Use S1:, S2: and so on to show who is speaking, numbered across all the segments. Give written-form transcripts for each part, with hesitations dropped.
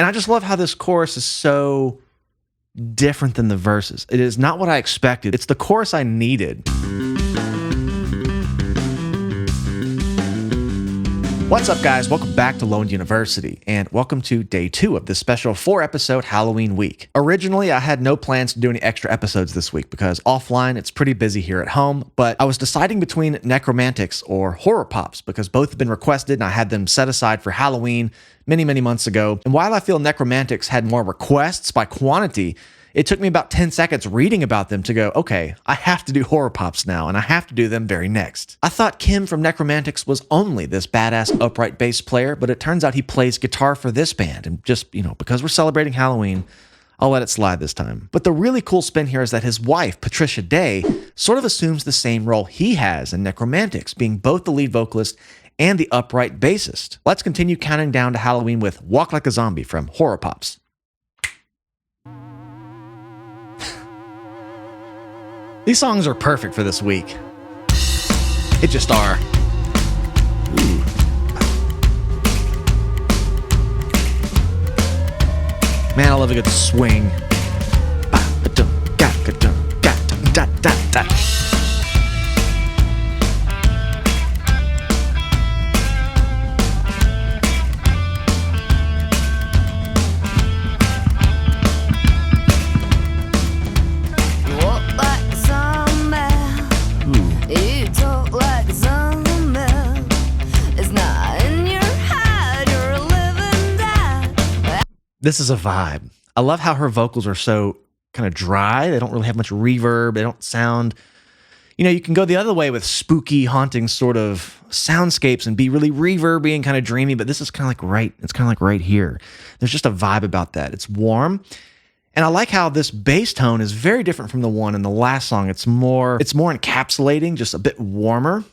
S1: And I just love how this chorus is so different than the verses. It is not what I expected. It's the chorus I needed. What's up, guys? Welcome back to Lone University, and welcome to day 2 of this special 4-episode Halloween week. Originally, I had no plans to do any extra episodes this week because offline, it's pretty busy here at home, but I was deciding between Nekromantix or HorrorPops because both have been requested and I had them set aside for Halloween many months ago. And while I feel Nekromantix had more requests by quantity, it took me about 10 seconds reading about them to go, okay, I have to do HorrorPops now, and I have to do them very next. I thought Kim from Nekromantix was only this badass upright bass player, but it turns out he plays guitar for this band, and just, because we're celebrating Halloween, I'll let it slide this time. But the really cool spin here is that his wife, Patricia sort of assumes the same role he has in Nekromantix, being both the lead vocalist and the upright bassist. Let's continue counting down to Halloween with Walk Like a Zombie from HorrorPops. These songs are perfect for this week. It just are. Ooh. Man, I love a good swing. This is a vibe. I love how her vocals are so kind of dry. They don't really have much reverb. They don't sound, you can go the other way with spooky, haunting sort of soundscapes and be really reverby and kind of dreamy, but this is kind of like right here. There's just a vibe about that. It's warm. And I like how this bass tone is very different from the one in the last song. It's more encapsulating, just a bit warmer.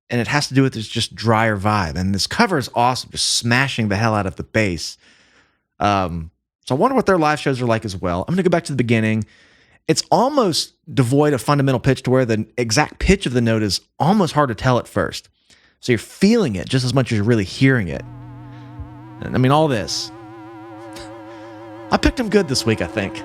S1: And it has to do with this just drier vibe. And this cover is awesome, just smashing the hell out of the bass. So I wonder what their live shows are like as well. I'm going to go back to the beginning. It's almost devoid of fundamental pitch to where the exact pitch of the note is almost hard to tell at first. So you're feeling it just as much as you're really hearing it. And I mean, all this. I picked them good this week, I think.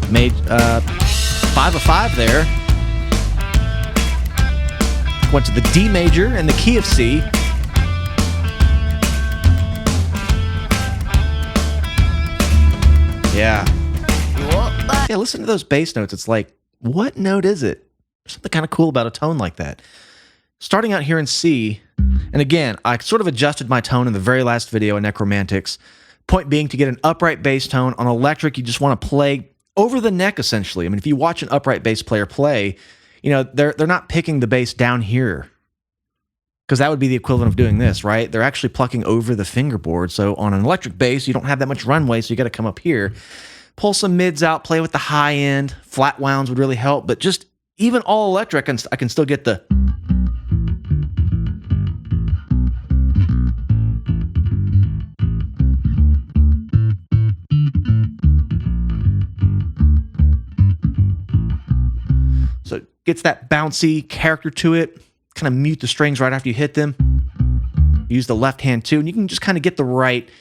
S1: Made 5 of 5 there. Went to the D major and the key of C. Yeah, listen to those bass notes. It's like, what note is it? There's something kind of cool about a tone like that. Starting out here in C, and again, I sort of adjusted my tone in the very last video in Nekromantix. Point being, to get an upright bass tone on electric, you just want to play over the neck, essentially. I mean, if you watch an upright bass player play, they're not picking the bass down here, because that would be the equivalent of doing this, right? They're actually plucking over the fingerboard. So on an electric bass, you don't have that much runway, so you got to come up here, pull some mids out, play with the high end. Flat wounds would really help, but just even all electric, I can still get the... So it gets that bouncy character to it. Kind of mute the strings right after you hit them. Use the left hand too, and you can just kind of get you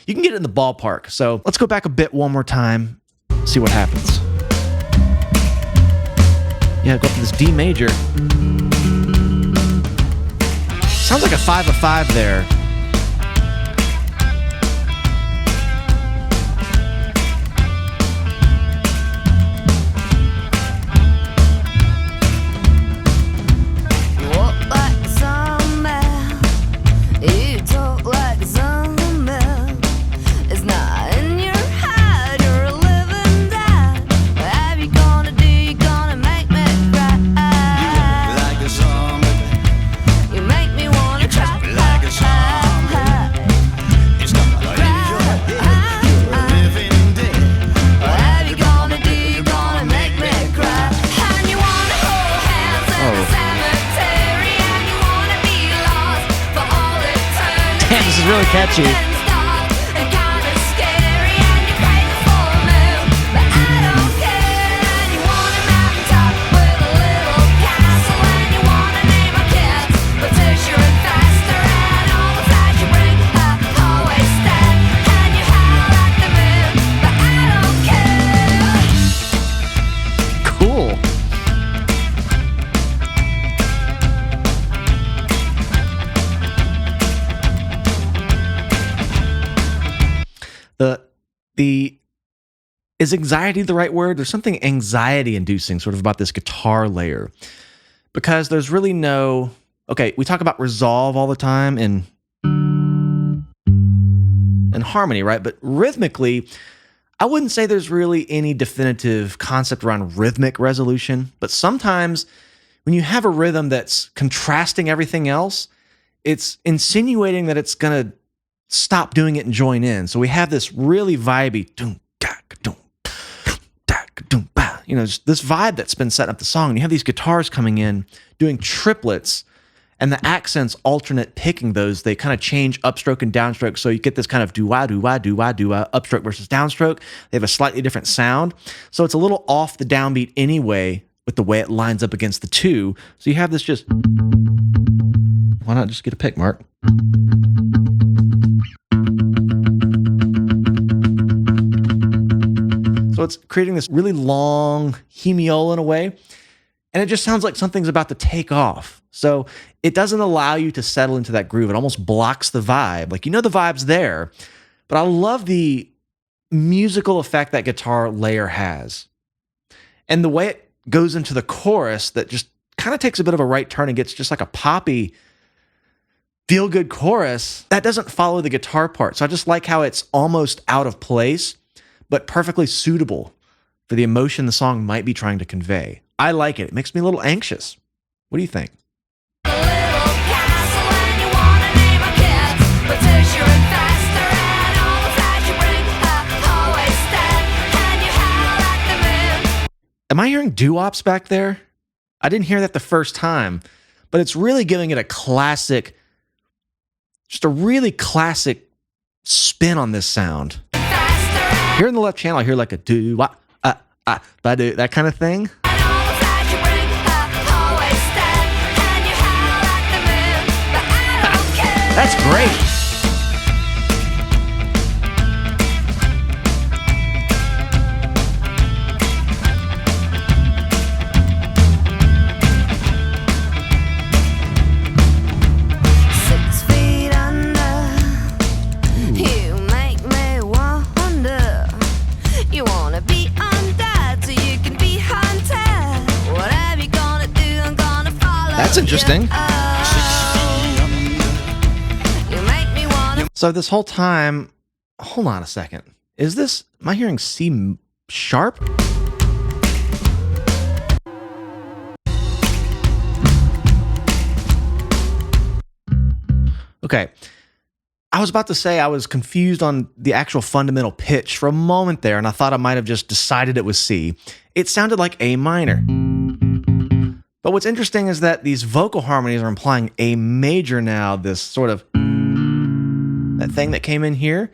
S1: can get it in the ballpark. So let's go back a bit one more time, see what happens. Yeah, go up to this D major. Sounds like a 5 of 5 there. This is really catchy. is anxiety the right word? There's something anxiety inducing sort of about this guitar layer, because there's really no, okay, we talk about resolve all the time in harmony, right? But rhythmically, I wouldn't say there's really any definitive concept around rhythmic resolution, but sometimes when you have a rhythm that's contrasting everything else, it's insinuating that it's going to stop doing it and join in. So we have this really vibey, just this vibe that's been setting up the song. And you have these guitars coming in, doing triplets, and the accents alternate picking those. They kind of change upstroke and downstroke. So you get this kind of doo-wah, doo-wah, doo-wah, doo-wah, upstroke versus downstroke. They have a slightly different sound. So it's a little off the downbeat anyway with the way it lines up against the two. So you have this just... Why not just get a pick, Mark? So it's creating this really long hemiola in a way, and it just sounds like something's about to take off. So it doesn't allow you to settle into that groove. It almost blocks the vibe. Like, the vibe's there, but I love the musical effect that guitar layer has. And the way it goes into the chorus that just kind of takes a bit of a right turn and gets just like a poppy, feel-good chorus that doesn't follow the guitar part. So I just like how it's almost out of place, but perfectly suitable for the emotion the song might be trying to convey. I like it. It makes me a little anxious. What do you think? Am I hearing doo-wops back there? I didn't hear that the first time, but it's really giving it a classic, just a really classic spin on this sound. Here in the left channel, I hear like a doo-wop, that kind of thing. That's great. That's interesting. So this whole time, hold on a second. Am I hearing C sharp? Okay. I was about to say I was confused on the actual fundamental pitch for a moment there, and I thought I might have just decided it was C. It sounded like A minor. But what's interesting is that these vocal harmonies are implying A major now, this sort of, that thing that came in here.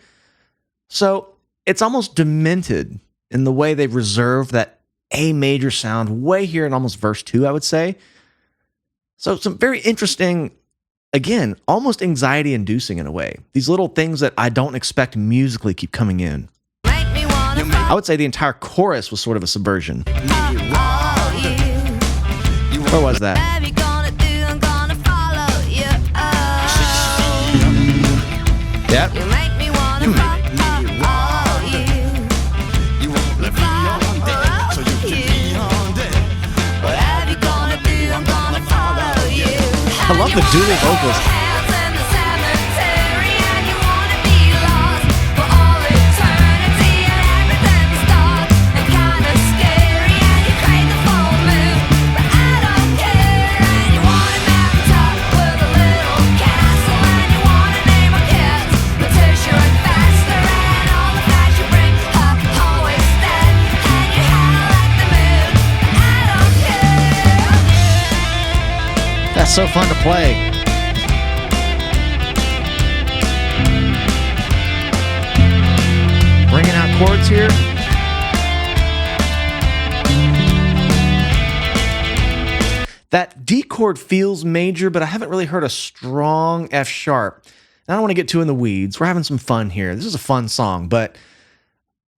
S1: So it's almost demented in the way they've reserved that A major sound way here in almost verse 2, I would say. So some very interesting, again, almost anxiety-inducing in a way. These little things that I don't expect musically keep coming in. I would say the entire chorus was sort of a subversion. Where was that? Yep. I love the dueling vocals. That's so fun to play. Bringing out chords here. That D chord feels major, but I haven't really heard a strong F sharp. And I don't want to get too in the weeds. We're having some fun here. This is a fun song, but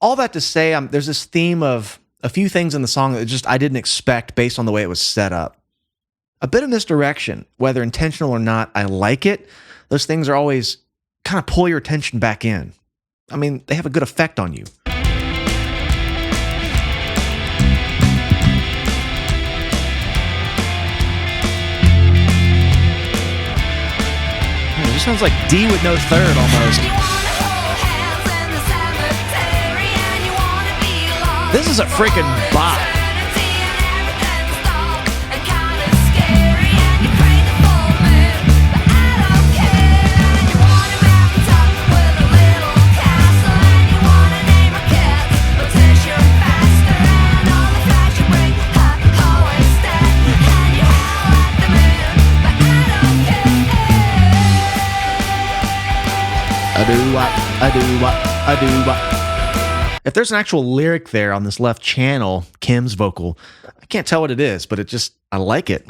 S1: all that to say, there's this theme of a few things in the song that just I didn't expect based on the way it was set up. A bit of misdirection, whether intentional or not, I like it. Those things are always kind of pull your attention back in. I mean, they have a good effect on you. sounds like D with no third almost. This is a freaking bop. If there's an actual lyric there on this left channel, Kim's vocal, I can't tell what it is, but I like it.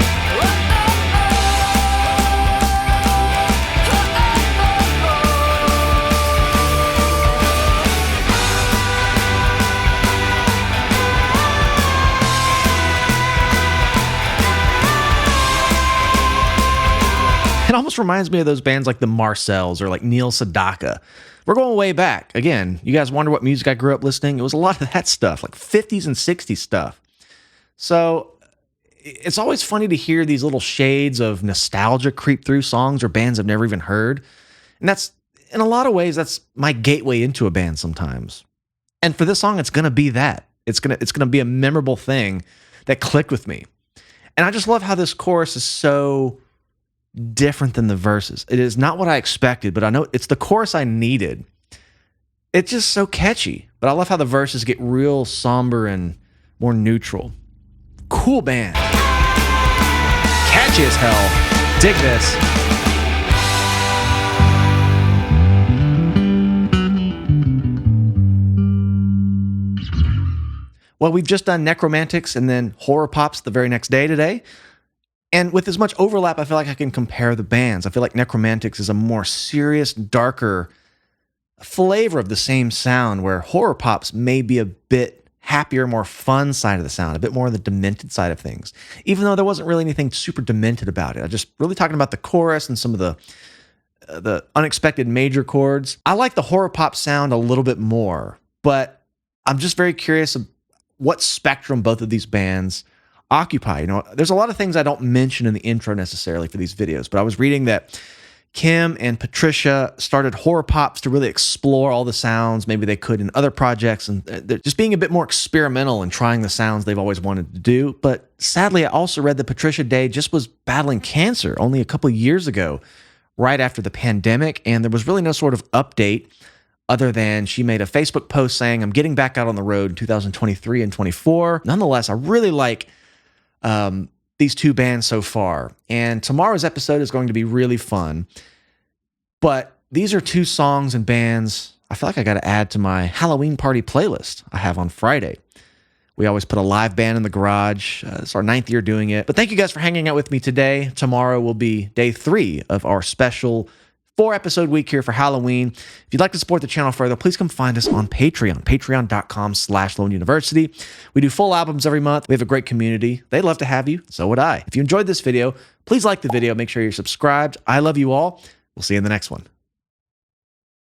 S1: It almost reminds me of those bands like the Marcells or like Neil Sedaka. We're going way back. Again, you guys wonder what music I grew up listening? It was a lot of that stuff, like 50s and 60s stuff. So it's always funny to hear these little shades of nostalgia creep through songs or bands I've never even heard. And that's, in a lot of ways, that's my gateway into a band sometimes. And for this song, it's going to be that. It's going to be a memorable thing that clicked with me. And I just love how this chorus is so different than the verses. It is not what I expected, but I know it's the chorus I needed. It's just so catchy, but I love how the verses get real somber and more neutral. Cool band. Catchy as hell. Dig this. Well, we've just done Nekromantix and then HorrorPops the very next day today. And with as much overlap, I feel like I can compare the bands. I feel like Nekromantix is a more serious, darker flavor of the same sound, where HorrorPops may be a bit happier, more fun side of the sound, a bit more of the demented side of things. Even though there wasn't really anything super demented about it. I just really talking about the chorus and some of the unexpected major chords. I like the HorrorPop sound a little bit more, but I'm just very curious of what spectrum both of these bands occupy. You know, there's a lot of things I don't mention in the intro necessarily for these videos, but I was reading that Kim and Patricia started HorrorPops to really explore all the sounds maybe they could in other projects, and they're just being a bit more experimental and trying the sounds they've always wanted to do. But sadly, I also read that Patricia Day just was battling cancer only a couple of years ago, right after the pandemic, and there was really no sort of update other than she made a Facebook post saying, "I'm getting back out on the road in 2023 and 24. Nonetheless, I really like these two bands so far. And tomorrow's episode is going to be really fun. But these are two songs and bands I feel like I got to add to my Halloween party playlist I have on Friday. We always put a live band in the garage. It's our 9th year doing it. But thank you guys for hanging out with me today. Tomorrow will be day 3 of our special 4-episode week here for Halloween. If you'd like to support the channel further, please come find us on Patreon, patreon.com/Lone University. We do full albums every month. We have a great community. They'd love to have you. So would I. If you enjoyed this video, please like the video. Make sure you're subscribed. I love you all. We'll see you in the next one.